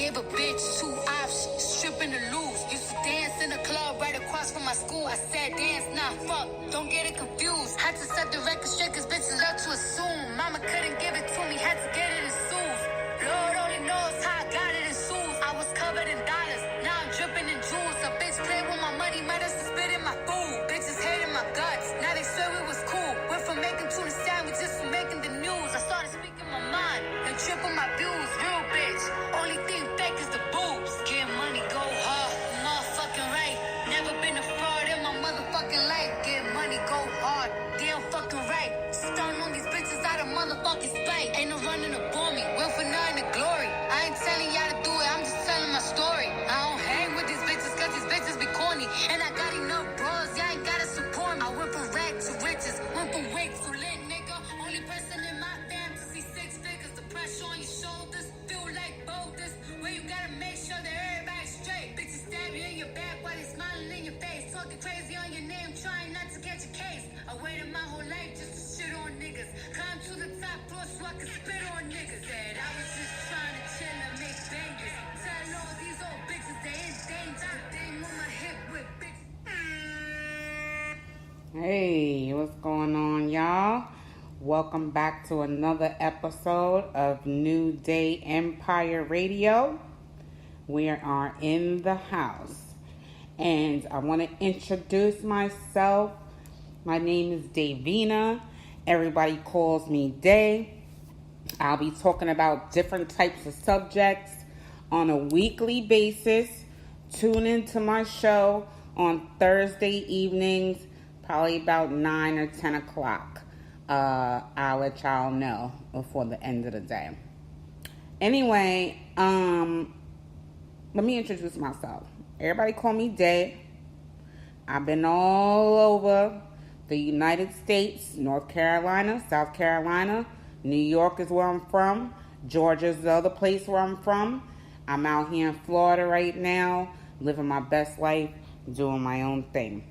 gave a bitch 2 options, stripping to lose. Used to dance in the club right across from my school. I said dance, nah, fuck, don't get it confused. Had to set the record straight cause bitches love to assume. Mama couldn't give it to me, had to get it in suits. Lord only knows how I got it in suits. I was covered in dollars, now I'm dripping in jewels. A bitch played with my money, might have to spit in my food. Bitches hated my guts, now they swear we was cool. Went from making tuna sandwiches to making the news. I started speaking my mind and triple my views. Real bitch, only thing fake is the boobs. Get money, go hard, motherfucking right. Never been a fraud in my motherfucking life. Get money, go hard, damn fucking right. Stun on these bitches out of motherfucking spite. Ain't no running to bore me, went for nothing to glory. I ain't telling y'all to do it, I'm just telling my story. I don't hang with these bitches cause these bitches be corny. And I got enough bros, y'all ain't gotta support me. I went from rags to riches, went from wigs to lit, nigga. Only person in my fam to see 6 figures. The pressure on your shoulders, feel like boulders. Where you gotta make sure that everybody's straight. Bitches stab you in your back while they smiling in your face. Talking crazy on your name, trying not to get your case. I waited my whole life just to shit on niggas. Climb to the top floor so I could spit on niggas. Said I was just trying to chill and make bangers. Tell all these old bitches they in danger. Thing on my hip with bitches. Hey, what's going on, y'all? Welcome back to another episode of New Day Empire Radio. We are in the house, and I want to introduce myself. My name is Davina. Everybody calls me Day. I'll be talking about different types of subjects on a weekly basis. Tune into my show on Thursday evenings, probably about 9 or 10 o'clock. I'll let y'all know before the end of the day. Anyway, let me introduce myself. Everybody call me Day. I've been all over the United States, North Carolina, South Carolina. New York is where I'm from. Georgia's the other place where I'm from. I'm out here in Florida right now, living my best life, doing my own thing.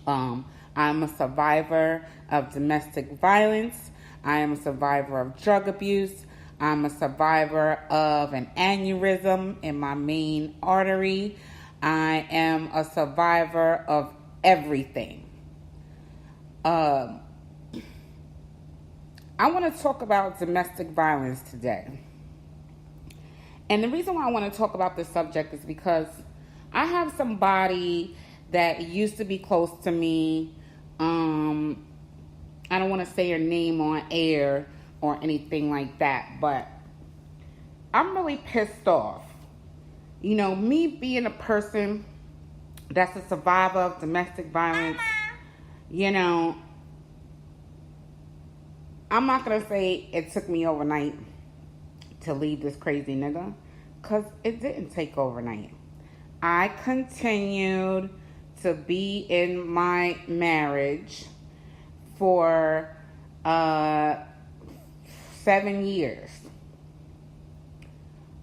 I'm a survivor of domestic violence. I am a survivor of drug abuse. I'm a survivor of an aneurysm in my main artery. I am a survivor of everything. I want to talk about domestic violence today. And the reason why I want to talk about this subject is because I have somebody that used to be close to me. I don't want to say her name on air or anything like that, but I'm really pissed off. You know, me being a person that's a survivor of domestic violence, you know, I'm not going to say it took me overnight to leave this crazy nigga, because it didn't take overnight. I continued to be in my marriage for 7 years.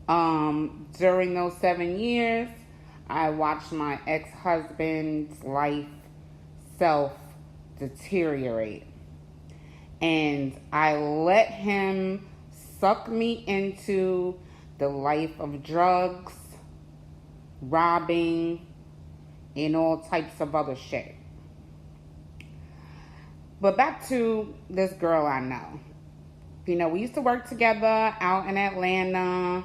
During those 7 years, I watched my ex-husband's life self-deteriorate. And I let him suck me into the life of drugs, robbing, and all types of other shit. But back to this girl I know. You know, we used to work together out in Atlanta.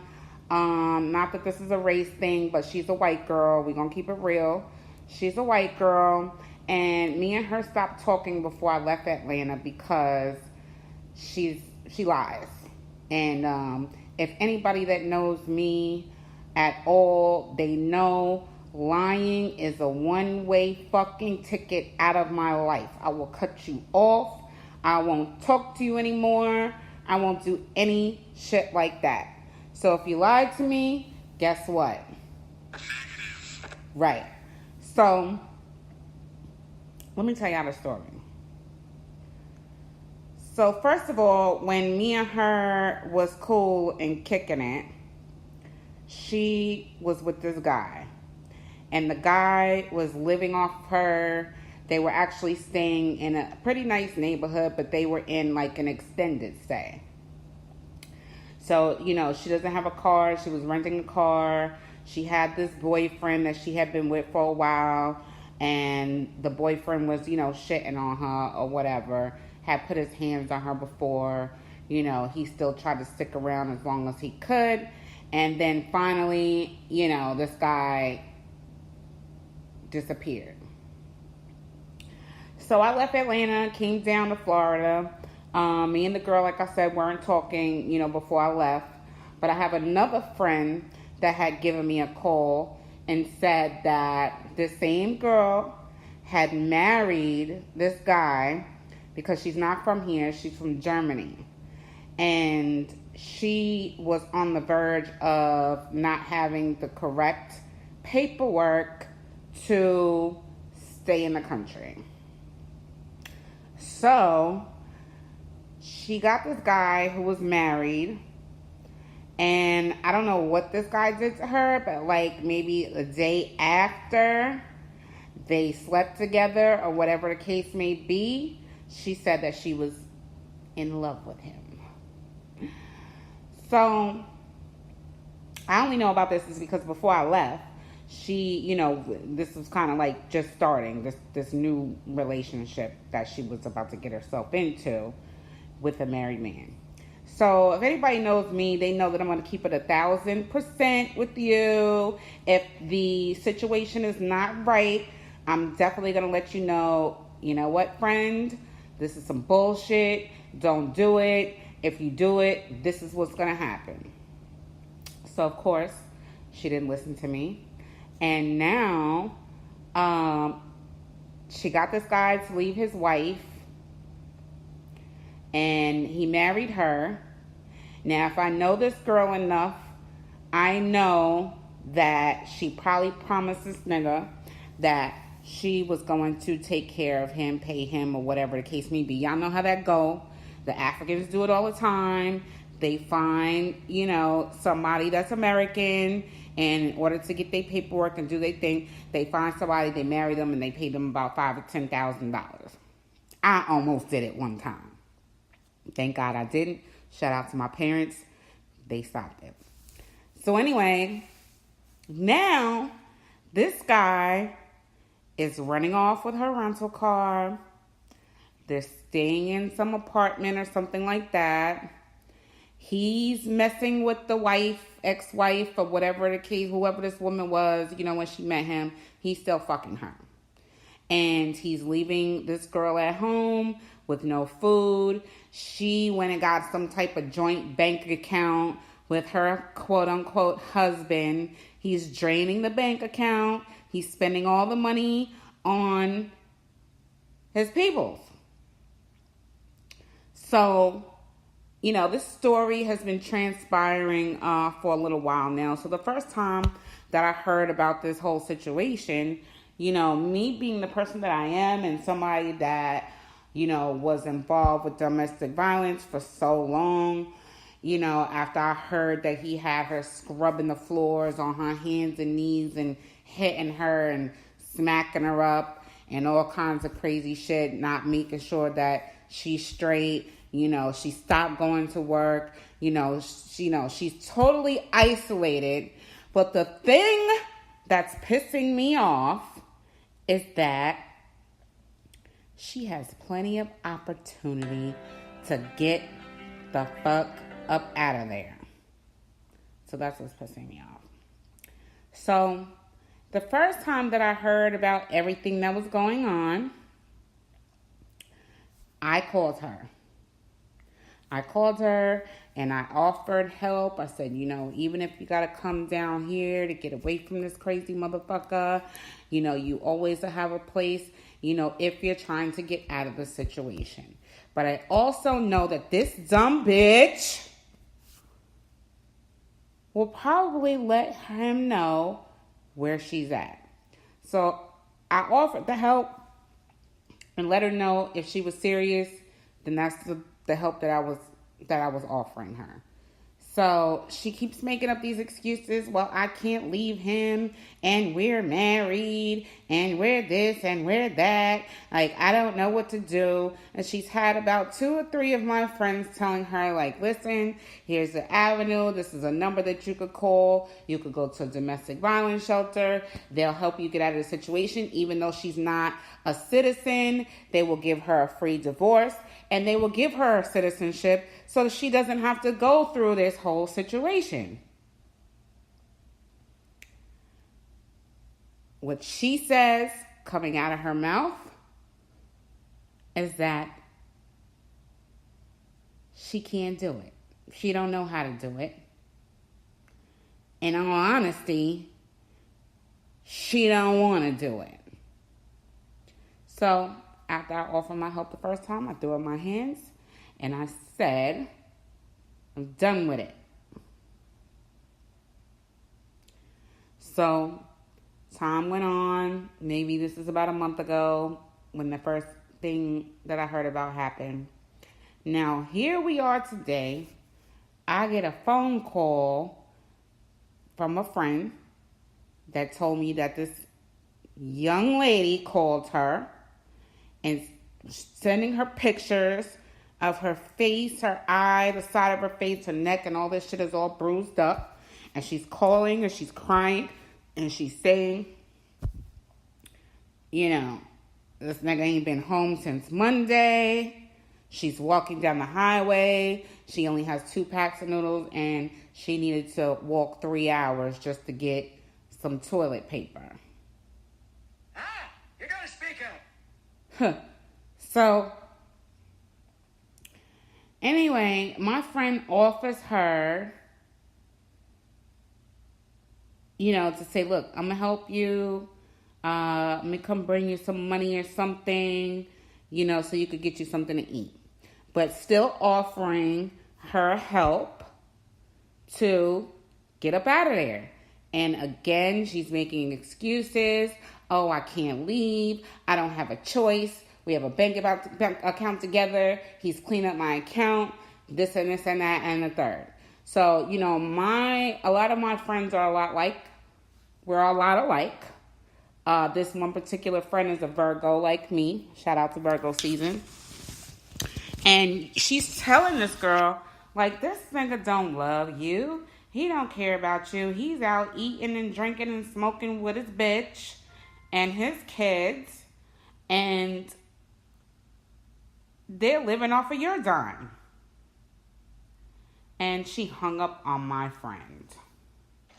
Not that this is a race thing, but she's a white girl. We're going to keep it real. She's a white girl. And me and her stopped talking before I left Atlanta because she lies. And if anybody that knows me at all, they know lying is a one-way fucking ticket out of my life. I will cut you off. I won't talk to you anymore. I won't do any shit like that. So if you lied to me, guess what? Right. So let me tell y'all the story. So first of all, when me and her was cool and kicking it, she was with this guy. And the guy was living off her. They were actually staying in a pretty nice neighborhood, but they were in like an extended stay. So, she doesn't have a car. She was renting a car. She had this boyfriend that she had been with for a while. And the boyfriend was, shitting on her or whatever. Had put his hands on her before. He still tried to stick around as long as he could. And then finally, this guy disappeared. So I left Atlanta, came down to Florida. Me and the girl, like I said, weren't talking, before I left. But I have another friend that had given me a call and said that this same girl had married this guy because she's not from here. She's from Germany. And she was on the verge of not having the correct paperwork to stay in the country. So she got this guy who was married, and I don't know what this guy did to her, but like maybe a day after they slept together or whatever the case may be, she said that she was in love with him. So I only know about this is because before I left, she, this was kind of like just starting this new relationship that she was about to get herself into with a married man. So if anybody knows me, they know that I'm going to keep it 1,000% with you. If the situation is not right, I'm definitely going to let you know, what, friend, this is some bullshit. Don't do it. If you do it, this is what's going to happen. So, of course, she didn't listen to me. And now, she got this guy to leave his wife. And he married her. Now, if I know this girl enough, I know that she probably promised this nigga that she was going to take care of him, pay him, or whatever the case may be. Y'all know how that go. The Africans do it all the time. They find, somebody that's American, and in order to get their paperwork and do their thing, they find somebody, they marry them, and they pay them about $5,000 or $10,000. I almost did it one time. Thank God I didn't. Shout out to my parents. They stopped it. So anyway, now this guy is running off with her rental car. They're staying in some apartment or something like that. He's messing with the wife, ex-wife, or whatever the case, whoever this woman was, when she met him, he's still fucking her. And he's leaving this girl at home with no food. She went and got some type of joint bank account with her quote-unquote husband. He's draining the bank account. He's spending all the money on his peoples. So, this story has been transpiring for a little while now. So the first time that I heard about this whole situation, me being the person that I am and somebody that, was involved with domestic violence for so long, after I heard that he had her scrubbing the floors on her hands and knees and hitting her and smacking her up and all kinds of crazy shit, not making sure that she's straight. She stopped going to work. She's totally isolated. But the thing that's pissing me off is that she has plenty of opportunity to get the fuck up out of there. So that's what's pissing me off. So the first time that I heard about everything that was going on, I called her and I offered help. I said, even if you got to come down here to get away from this crazy motherfucker, you always have a place, if you're trying to get out of the situation. But I also know that this dumb bitch will probably let him know where she's at. So I offered the help and let her know if she was serious, then that's the help that I was offering her. So she keeps making up these excuses. Well, I can't leave him, and we're married, and we're this, and we're that. Like, I don't know what to do. And she's had about 2 or 3 of my friends telling her, like, listen, here's the avenue. This is a number that you could call. You could go to a domestic violence shelter. They'll help you get out of the situation. Even though she's not a citizen, they will give her a free divorce, and they will give her citizenship so that she doesn't have to go through this whole situation. What she says coming out of her mouth is that she can't do it. She don't know how to do it. In all honesty, she don't want to do it. So after I offered my help the first time, I threw up my hands and I said, I'm done with it. So time went on. Maybe this is about a month ago when the first thing that I heard about happened. Now, here we are today. I get a phone call from a friend that told me that this young lady called her and sending her pictures of her face, her eye, the side of her face, her neck, and all this shit is all bruised up. And she's calling and she's crying and she's saying, you know, this nigga ain't been home since Monday. She's walking down the highway. She only has 2 packs of noodles and she needed to walk 3 hours just to get some toilet paper. You gotta speak up. So, anyway, my friend offers her, you know, to say, look, I'm going to help you. Let me come bring you some money or something, you know, so you could get you something to eat. But still offering her help to get up out of there. And again, she's making excuses. Oh, I can't leave. I don't have a choice. We have a bank account together. He's cleaned up my account. This and this and that and the third. So, you know, a lot of my friends are we're a lot alike. This one particular friend is a Virgo like me. Shout out to Virgo season. And she's telling this girl, like, this nigga don't love you. He don't care about you. He's out eating and drinking and smoking with his bitch and his kids. And they're living off of your dime. And she hung up on my friend.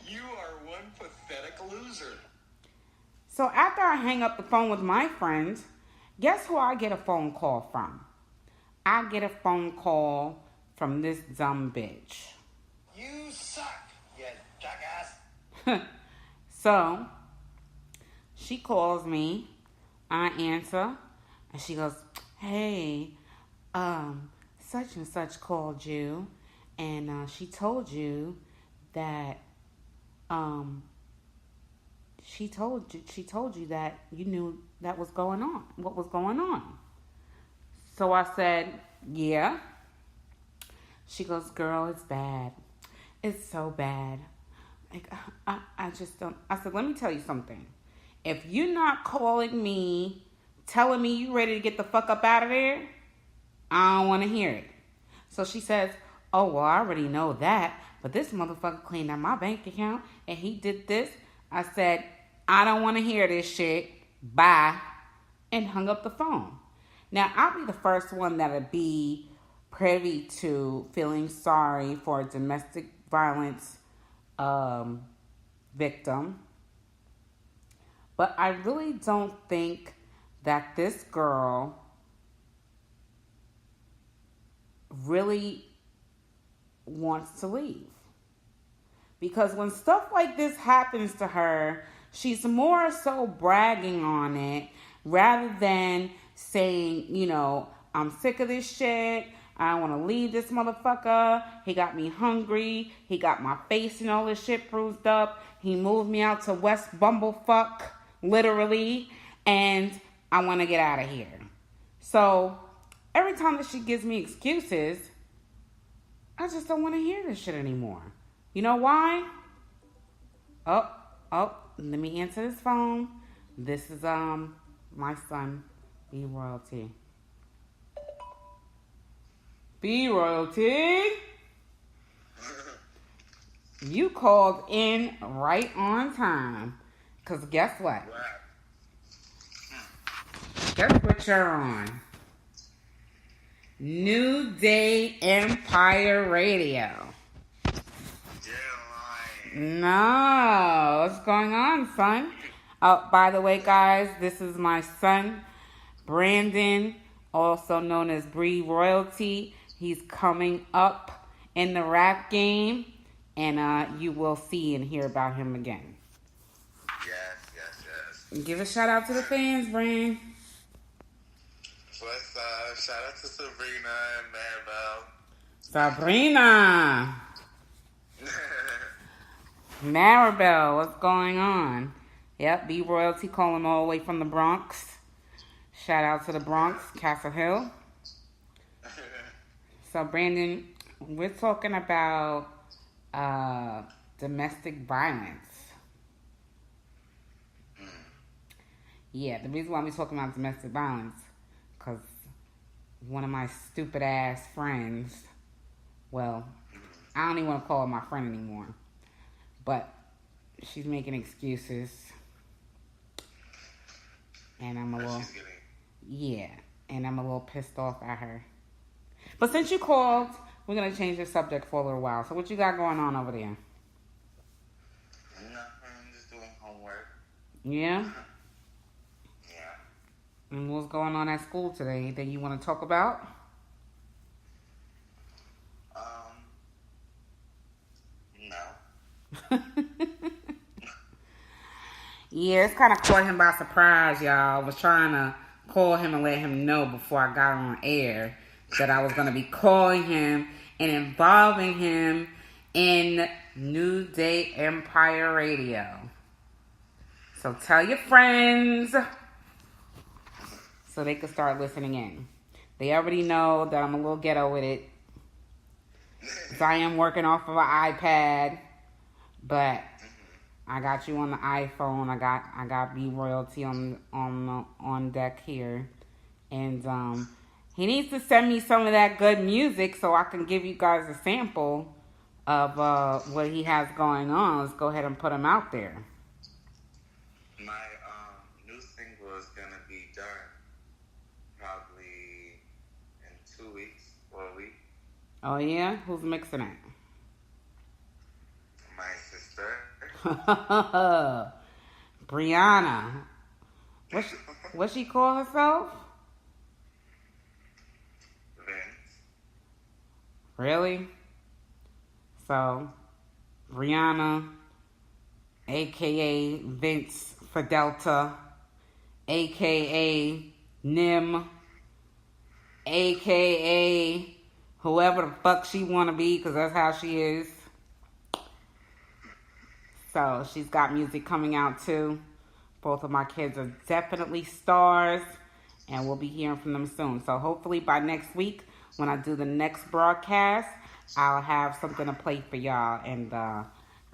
You are one pathetic loser. So after I hang up the phone with my friend, guess who I get a phone call from? I get a phone call from this dumb bitch. You suck, you jackass. So, she calls me. I answer. And she goes, hey, such and such called you. And she told you that, she told you that you knew that was going on, what was going on. So I said, yeah. She goes, girl, it's bad. It's so bad. Like, I just don't. I said, let me tell you something. If you're not calling me, telling me you ready to get the fuck up out of there, I don't want to hear it. So she says, oh, well, I already know that. But this motherfucker cleaned out my bank account and he did this. I said, I don't want to hear this shit. Bye. And hung up the phone. Now, I'll be the first one that'll be privy to feeling sorry for a domestic violence victim. But I really don't think that this girl really wants to leave. Because when stuff like this happens to her, she's more so bragging on it rather than saying, you know, I'm sick of this shit. I want to leave this motherfucker. He got me hungry. He got my face and all this shit bruised up. He moved me out to West Bumblefuck, literally. And I want to get out of here. So every time that she gives me excuses, I just don't want to hear this shit anymore. You know why? Oh, let me answer this phone. This is my son, B Royalty. B Royalty. You called in right on time. Cause guess what? Guess what you're on? New Day Empire Radio. No, what's going on, son? Oh, by the way, guys, this is my son, Brandon, also known as Bree Royalty. He's coming up in the rap game, and you will see and hear about him again. Yes. Give a shout out to the fans, Brand. What's up? Shout out to Sabrina and Maribel. Sabrina! Maribel, what's going on? Yep, B Royalty calling all the way from the Bronx. Shout out to the Bronx, Castle Hill. So, Brandon, we're talking about domestic violence. Yeah, the reason why we're talking about domestic violence, because one of my stupid ass friends, well, I don't even want to call her my friend anymore, but she's making excuses, and I'm a little, and I'm a little pissed off at her. But since you called, we're going to change the subject for a little while. So what you got going on over there? Nothing, just doing homework. Yeah? Yeah. And what's going on at school today? Anything you want to talk about? No. Yeah, it's kind of caught him by surprise, y'all. I was trying to call him and let him know before I got on air that I was going to be calling him and involving him in New Day Empire Radio. So tell your friends so they can start listening in. They already know that I'm a little ghetto with it. So I am working off of an iPad, but I got you on the iPhone. I got B Royalty on deck here, and he needs to send me some of that good music so I can give you guys a sample of what he has going on. Let's go ahead and put him out there. My new single is gonna be done probably in 2 weeks or a week. Oh yeah, who's mixing it? My sister. Brianna. What she call herself? Vince. Really? So, Brianna, a.k.a. Vince for Delta, a.k.a. Nim, a.k.a. whoever the fuck she want to be, because that's how she is. So, she's got music coming out too. Both of my kids are definitely stars, and we'll be hearing from them soon. So, hopefully by next week, when I do the next broadcast, I'll have something to play for y'all, and I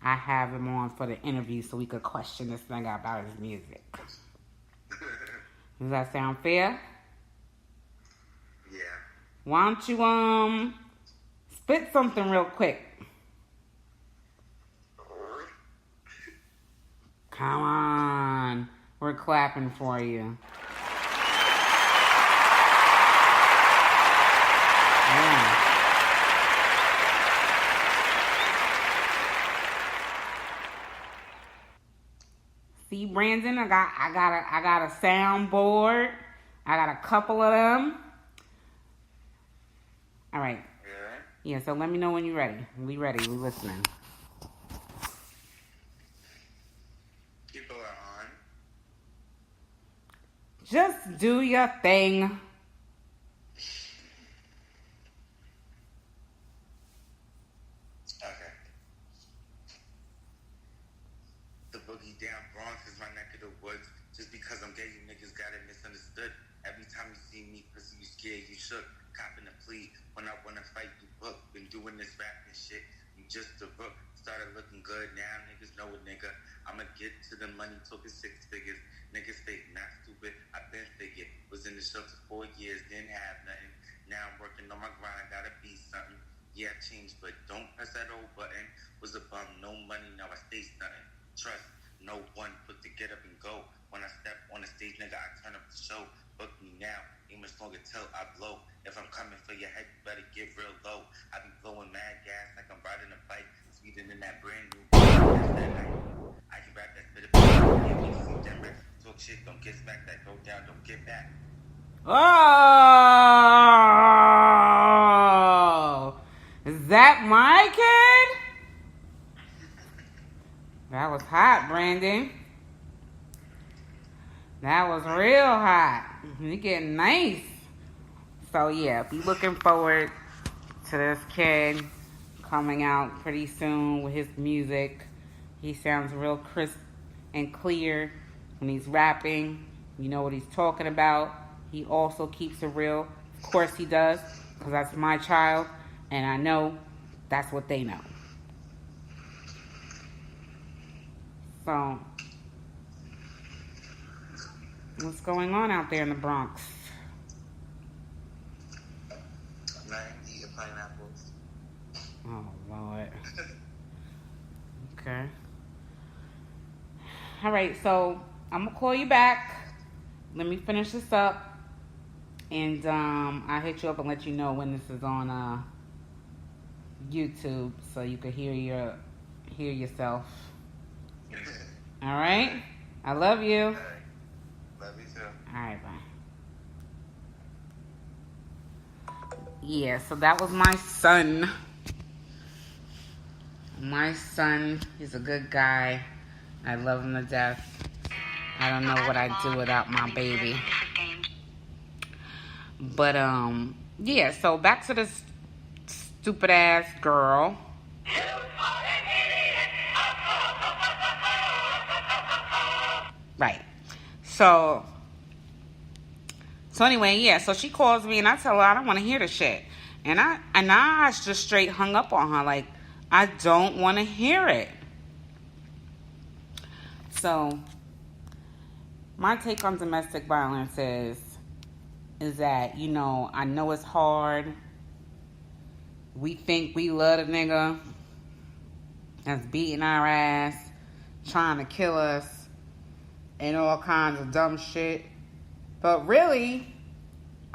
have him on for the interview so we could question this thing about his music. Does that sound fair? Yeah. Why don't you spit something real quick? Come on, we're clapping for you. Yeah. See, Brandon, I got a soundboard. I got a couple of them. All right. Yeah, so let me know when you're ready. We ready. We listening. People are on. Just do your thing. Okay. The boogie down Bronx is my neck of the woods. Just because I'm gay, you niggas got it misunderstood. Every time you see me, pussy, you scared, you shook. copping a plea. When I wanna fight, you book. Been doing this rapping shit. You just a book. Started looking good. Now niggas know a nigga. I'ma get to the money, talking 6 figures. Niggas fake, not stupid. I been figured. Was in the shelter 4 years, didn't have nothing. Now I'm working on my grind, gotta be something. Yeah, I changed, but don't press that old button. Was a bum, no money, now I stay stunting. Trust, no one put to get up and go. When I step on the stage, nigga, I turn up the show. Book me now, ain't much longer till I blow. If I'm coming for your head, you better get real low. I be blowing mad gas like I'm riding a bike. Speeding in that brand new I can rap that bit of talk shit, don't get back, that go down, don't get back. Oh, is that my kid? That was hot, Brandon. That was real hot. You getting nice. So yeah, be looking forward to this kid coming out pretty soon with his music. He sounds real crisp and clear when he's rapping. You know what he's talking about. He also keeps it real. Of course he does, because that's my child, and I know that's what they know. So, what's going on out there in the Bronx? Nothing, eating pineapples. Oh, Lord. Okay. All right, so I'm going to call you back. Let me finish this up. And I'll hit you up and let you know when this is on YouTube so you can hear yourself. All right? I love you. All right. Love you too. All right, bye. Yeah, so that was my son. My son, he's a good guy. I love him to death. I don't know what I'd do without my baby. But, yeah, so back to this stupid ass girl. Right. So anyway, yeah, so she calls me and I tell her I don't want to hear the shit. And I just straight hung up on her, like, I don't want to hear it. So my take on domestic violence is that, you know, I know it's hard. We think we love a nigga that's beating our ass, trying to kill us, and all kinds of dumb shit. But really,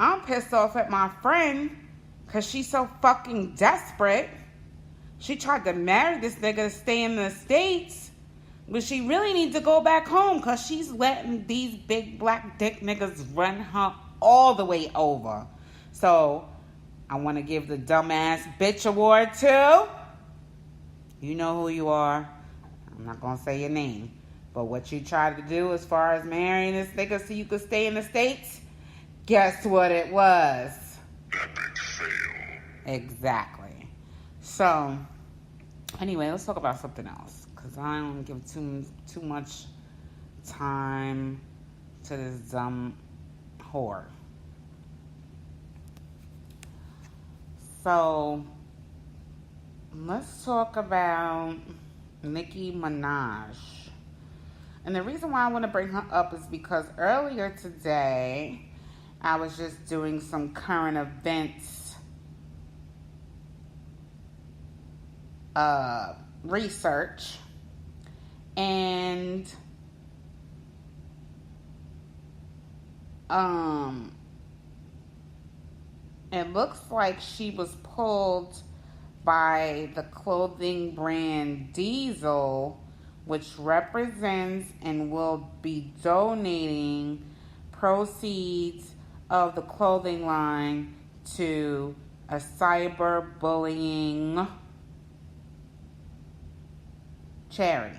I'm pissed off at my friend because she's so fucking desperate. She tried to marry this nigga to stay in the States, but she really needs to go back home because she's letting these big black dick niggas run her all the way over. So, I want to give the dumbass bitch award to, you know who you are. I'm not going to say your name. But what you tried to do as far as marrying this nigga so you could stay in the States, guess what it was? Epic fail. Exactly. So, anyway, let's talk about something else. Because I don't give too much time to this dumb whore. So, let's talk about Nicki Minaj. And the reason why I want to bring her up is because earlier today, I was just doing some current events research. And it looks like she was pulled by the clothing brand Diesel, which represents and will be donating proceeds of the clothing line to a cyberbullying charity.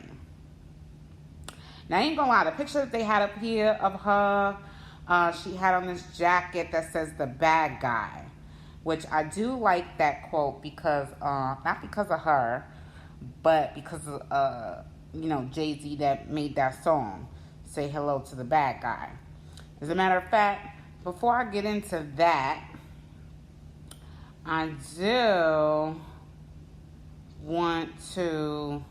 Now, I ain't gonna lie, the picture that they had up here of her, she had on this jacket that says "the bad guy," which I do like that quote because, not because of her, but because of, you know, Jay-Z that made that song, "Say Hello to the Bad Guy." As a matter of fact, before I get into that, I do want to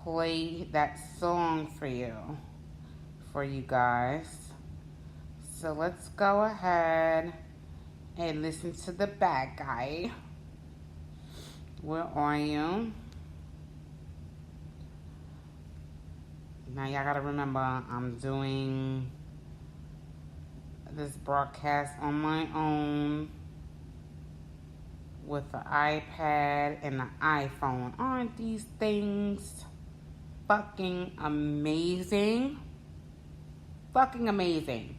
play that song for you guys. So let's go ahead and listen to The Bad Guy. Where are you? Now y'all gotta remember, I'm doing this broadcast on my own with the iPad and the iPhone. Aren't these things fucking amazing? Fucking amazing.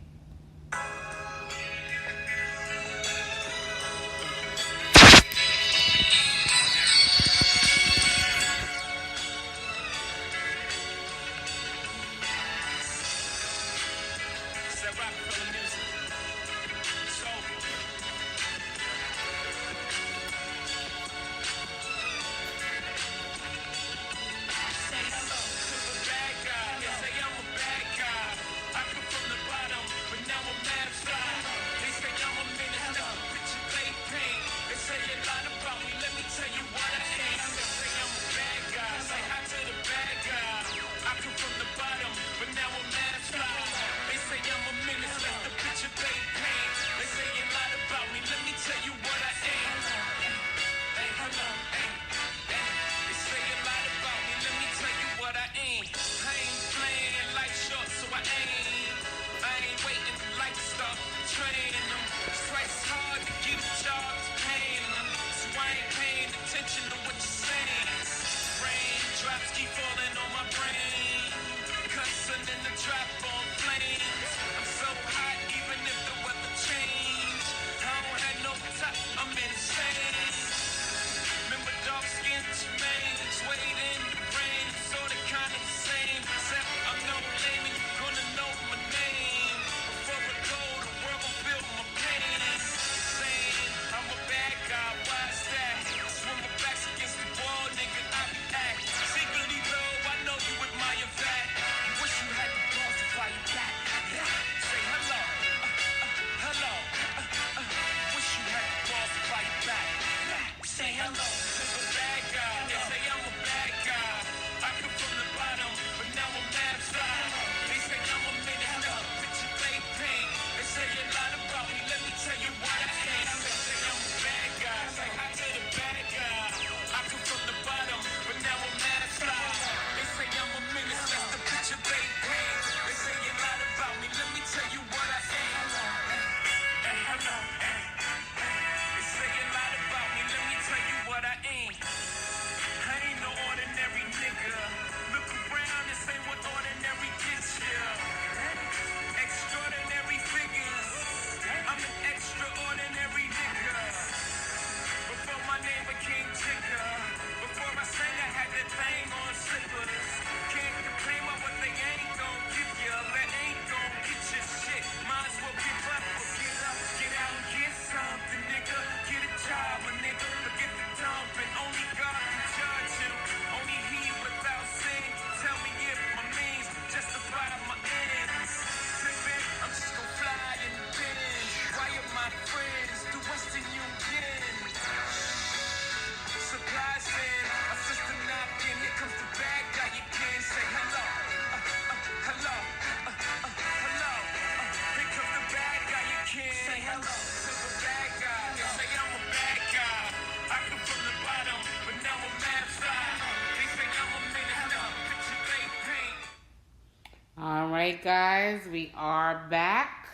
Alright guys, we are back.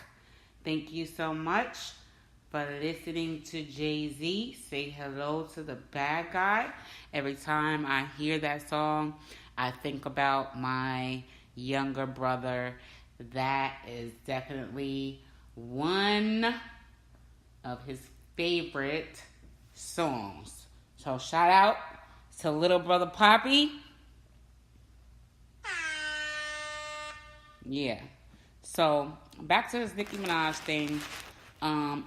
Thank you so much for listening to Jay-Z say hello to the bad guy. Every time I hear that song, I think about my younger brother. That is definitely one of his favorite songs. So shout out to little brother Poppy. Yeah. So back to this Nicki Minaj thing.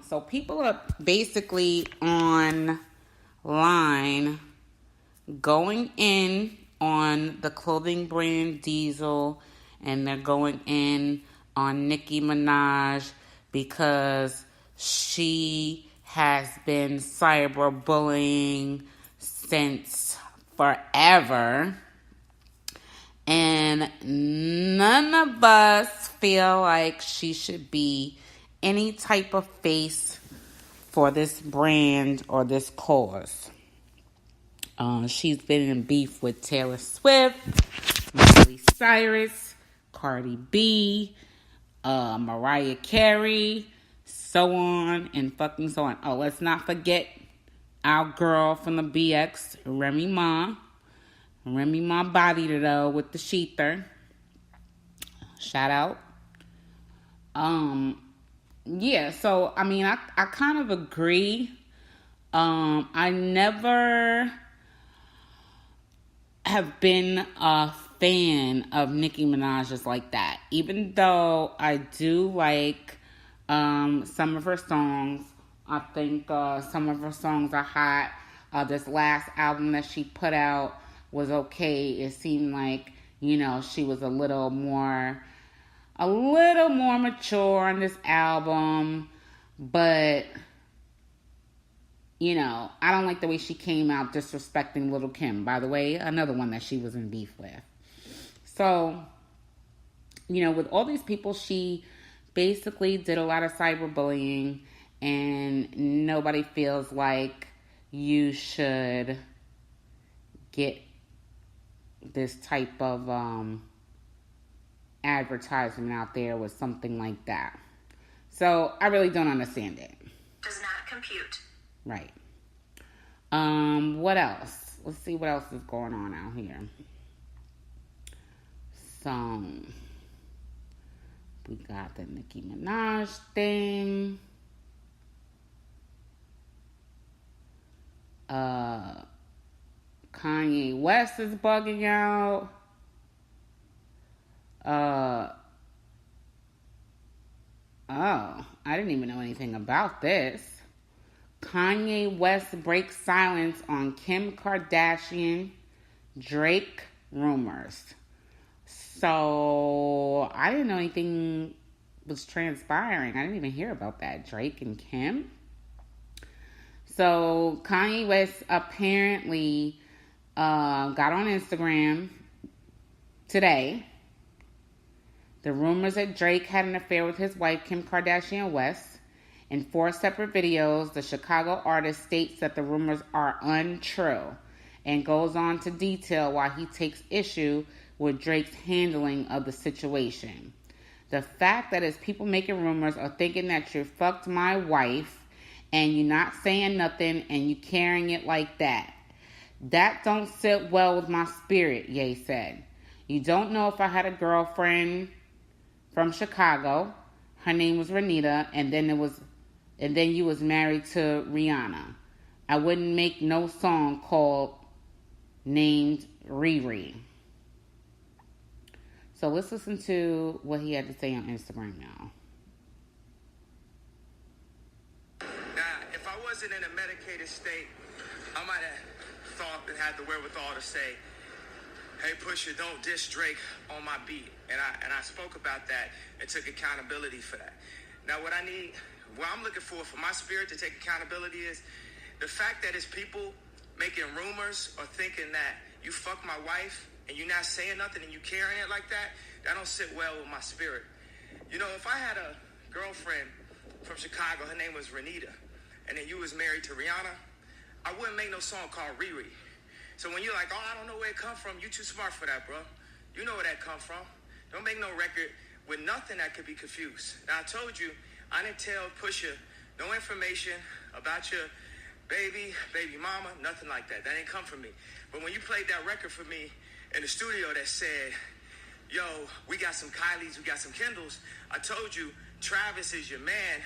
So people are basically online going in on the clothing brand Diesel, and they're going in on Nicki Minaj because she has been cyberbullying since forever. And none of us feel like she should be any type of face for this brand or this cause. She's been in beef with Taylor Swift, Miley Cyrus, Cardi B, Mariah Carey, so on and fucking so on. Oh, let's not forget our girl from the BX, Remy Ma. Remy Ma bodied it though with the sheether. Shout out. Yeah, so I mean I kind of agree. I never have been a fan of Nicki Minaj's like that. Even though I do like some of her songs. I think some of her songs are hot. This last album that she put out was okay. It seemed like, you know, she was a little more mature on this album. But, you know, I don't like the way she came out disrespecting Lil' Kim. By the way, another one that she was in beef with. So, you know, with all these people, she basically did a lot of cyberbullying, and nobody feels like you should get this type of advertisement out there with something like that. So I really don't understand it. Does not compute. Right. What else? Let's see what else is going on out here. So we got the Nicki Minaj thing. Kanye West is bugging out. I didn't even know anything about this. Kanye West breaks silence on Kim Kardashian Drake rumors. So I didn't know anything was transpiring. I didn't even hear about that. Drake and Kim. So Kanye West apparently got on Instagram today. The rumors that Drake had an affair with his wife, Kim Kardashian West. In 4 separate videos, the Chicago artist states that the rumors are untrue and goes on to detail why he takes issue with Drake's handling of the situation. The fact that it's people making rumors or thinking that you fucked my wife and you not saying nothing and you carrying it like that. That don't sit well with my spirit, Ye said. You don't know if I had a girlfriend from Chicago. Her name was Renita, and then you was married to Rihanna. I wouldn't make no song called named Riri. So let's listen to what he had to say on Instagram now. Now, if I wasn't in a medicated state, I might have thought and had the wherewithal to say, hey, Pusha, don't diss Drake on my beat. And I spoke about that and took accountability for that. Now, what I'm looking for my spirit to take accountability is the fact that it's people making rumors or thinking that you fuck my wife and you're not saying nothing and you carrying it like that, that don't sit well with my spirit. You know, if I had a girlfriend from Chicago, her name was Renita, and then you was married to Rihanna, I wouldn't make no song called Riri. So when you're like, oh, I don't know where it come from, you too smart for that, bro. You know where that come from. Don't make no record with nothing that could be confused. Now, I told you, I didn't tell Pusha no information about your baby mama, nothing like that. That ain't come from me. But when you played that record for me in the studio that said, yo, we got some Kylies, we got some Kendalls, I told you, Travis is your man.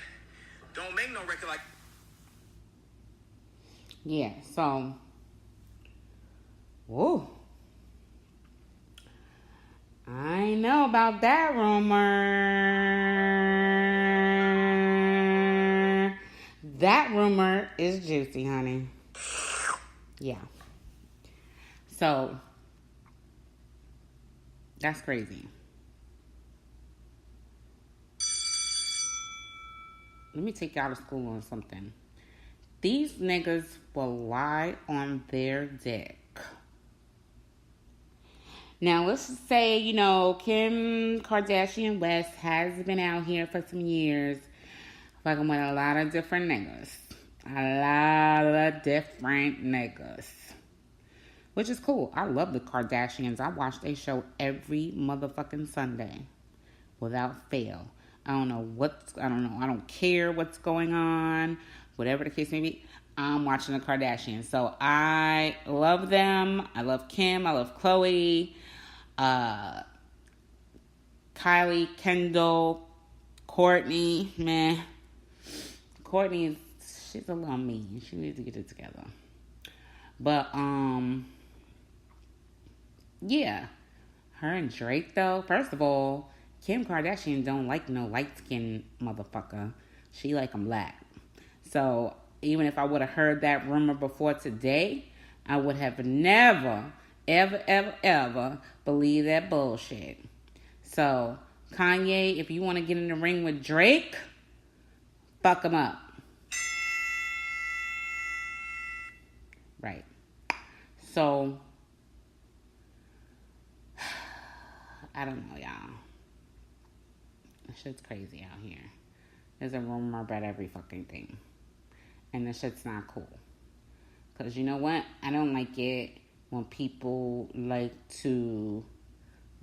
Don't make no record like... Yeah, so... Whoa. I know about that rumor. That rumor is juicy, honey. Yeah. So, that's crazy. Let me take you out of school on something. these niggas will lie on their dick. Now, let's just say, Kim Kardashian West has been out here for some years fucking with a lot of different niggas. Which is cool. I love the Kardashians. I watch their show every motherfucking Sunday without fail. I don't care what's going on. Whatever the case may be, I'm watching the Kardashians. So I love them. I love Kim. I love Khloe. Kylie, Kendall, Courtney. Man. Courtney, she's a little mean. She needs to get it together. But, yeah. Her and Drake, though. First of all, Kim Kardashian don't like no light-skinned motherfucker. She like them black. So, even if I would have heard that rumor before today, I would have never, ever believed that bullshit. So, Kanye, if you want to get in the ring with Drake, fuck him up. Right. So, I don't know, y'all. This shit's crazy out here. There's a rumor about every fucking thing. And this shit's not cool. Because you know what? I don't like it when people like to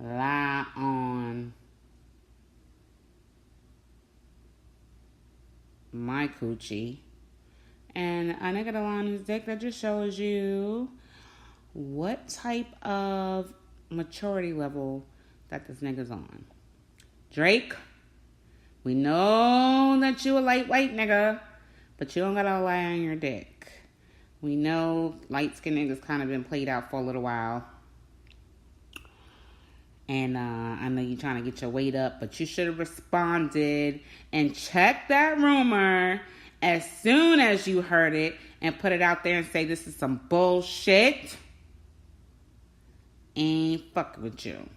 lie on my coochie. And a nigga to lie on his dick, that just shows you what type of maturity level that this nigga's on. Drake, we know that you a lightweight nigga, but you don't gotta lie on your dick. We know light-skinned niggas kind of been played out for a little while. And I know you're trying to get your weight up, but you should have responded and checked that rumor as soon as you heard it and put it out there and say this is some bullshit. Ain't fucking with you.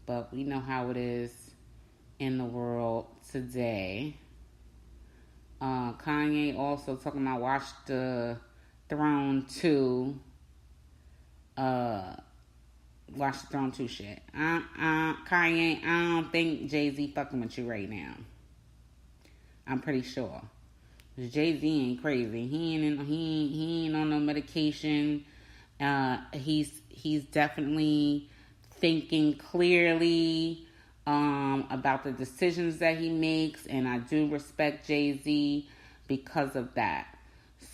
But we know how it is in the world today. Kanye also talking about Watch the Throne 2. Watch the Throne 2 shit. Kanye, I don't think Jay-Z fucking with you right now. I'm pretty sure. Jay-Z ain't crazy. He ain't on no medication. He's definitely thinking clearly about the decisions that he makes, and I do respect Jay-Z because of that.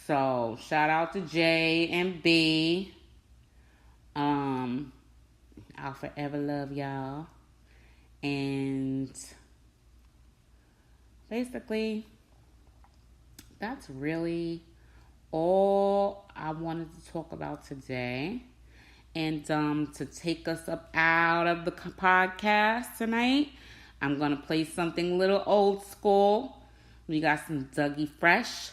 So shout out to J and B. I'll forever love y'all. And basically, that's really all I wanted to talk about today. And to take us up out of the podcast tonight, I'm going to play something a little old school. We got some Dougie Fresh.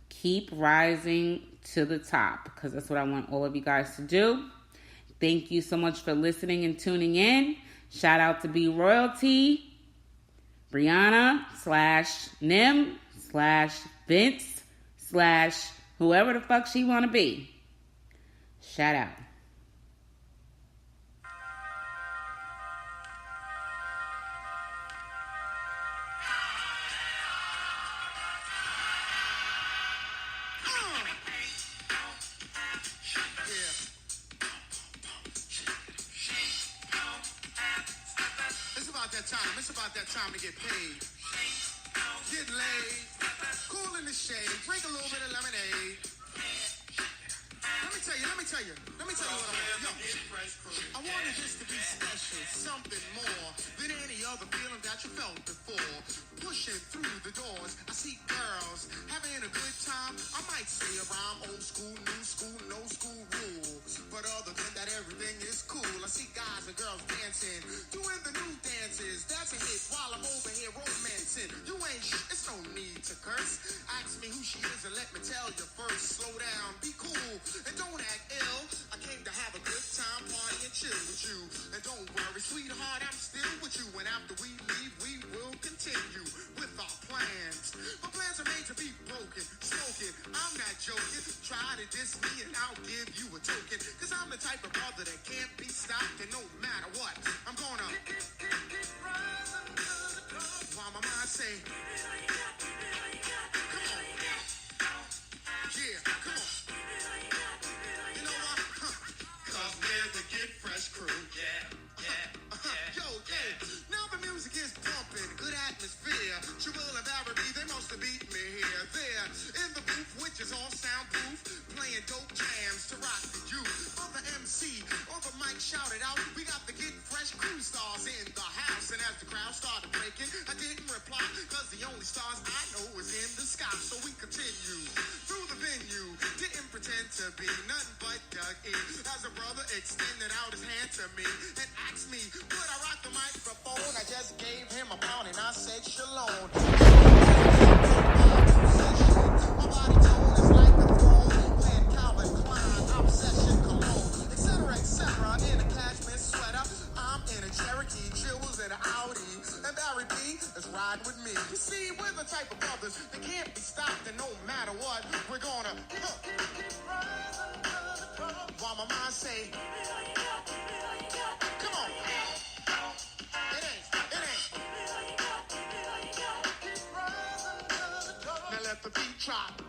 Keep rising to the top, because that's what I want all of you guys to do. Thank you so much for listening and tuning in. Shout out to B Royalty, Brianna /Nim /Vince /whoever the fuck she want to be. Shout out. It's about that time to get paid. Get laid. Cool in the shade. Drink a little bit of lemonade. Let me tell you what I want. Yo, I wanted this to be special. Something more than any other feeling that you felt before. Pushing through the doors, I see girls having a good time. I might say a rhyme, old school, new school, no school rules. But other than that, everything is cool. I see guys and girls dancing, doing the new dances. That's a hit while I'm over here romancing. You ain't it's no need to curse. Ask me who she is and let me tell you first. Slow down, be cool, and don't act ill. I came to have a good time, party and chill with you. And don't worry, sweetheart, I'm still with you. And after we leave, we will continue with our plans. My plans are made I'm not joking. Try to diss me and I'll give you a token. Cause I'm the type of brother that can't be stopped, and no matter what, I'm gonna while my mind say, come on. Yeah, come on. You know what? Cause we're the Get Fresh crew. Yo, now the music is pumping, good atmosphere. Trill and Barry, they must have beat me here. There, in the booth, which is all soundproof, playing dope jams to rock the youth. Other MC, on the mic shouted out, we got the Get Fresh crew stars in the house. And as the crowd started breaking, I didn't reply, cause the only stars I know is in the sky. So we continue through the venue, didn't pretend to be nothing but Doug E. As a brother extended out his hand to me and asked me, would I rock the microphone? I just gave him a pound and I said shalom. My body tone is like a throne, playing Calvin Klein, obsession, cologne, etc. In a cashmere sweater, I'm in a Cherokee, Jewels in an Audi, and Barry B is riding with me. You see, we're the type of brothers that can't be stopped, and no matter what, we're gonna while my mind say, come on. It ain't. Now let the beat drop.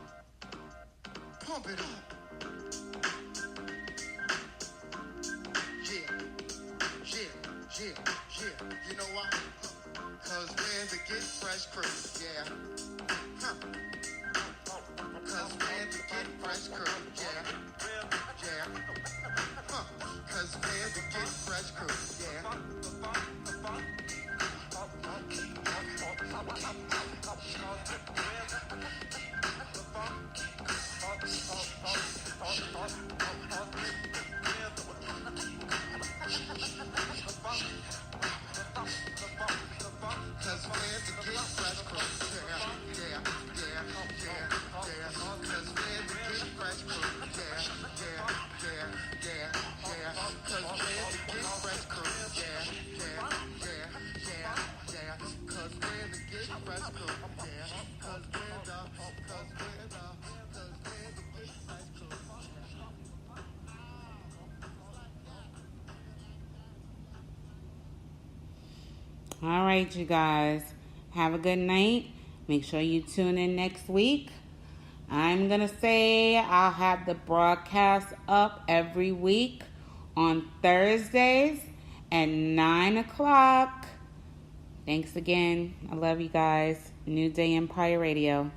Pump it up. Yeah. You know why? Cause we're the Get Fresh crew. Yeah. Cause we're the Get Fresh crew. Yeah. Cause we're the Get Fresh crew. Yeah. Cause we're the Get Fresh crew. Yeah. Cause we're the Get Fresh crew. Yeah. Cause we're the Get Fresh crew. Yeah. Cause we're the Get Fresh crew. Yeah. Cause we're the Get Fresh crew. All right, you guys. Have a good night. Make sure you tune in next week. I'm going to say I'll have the broadcast up every week on Thursdays at 9 o'clock. Thanks again. I love you guys. New Day Empire Radio.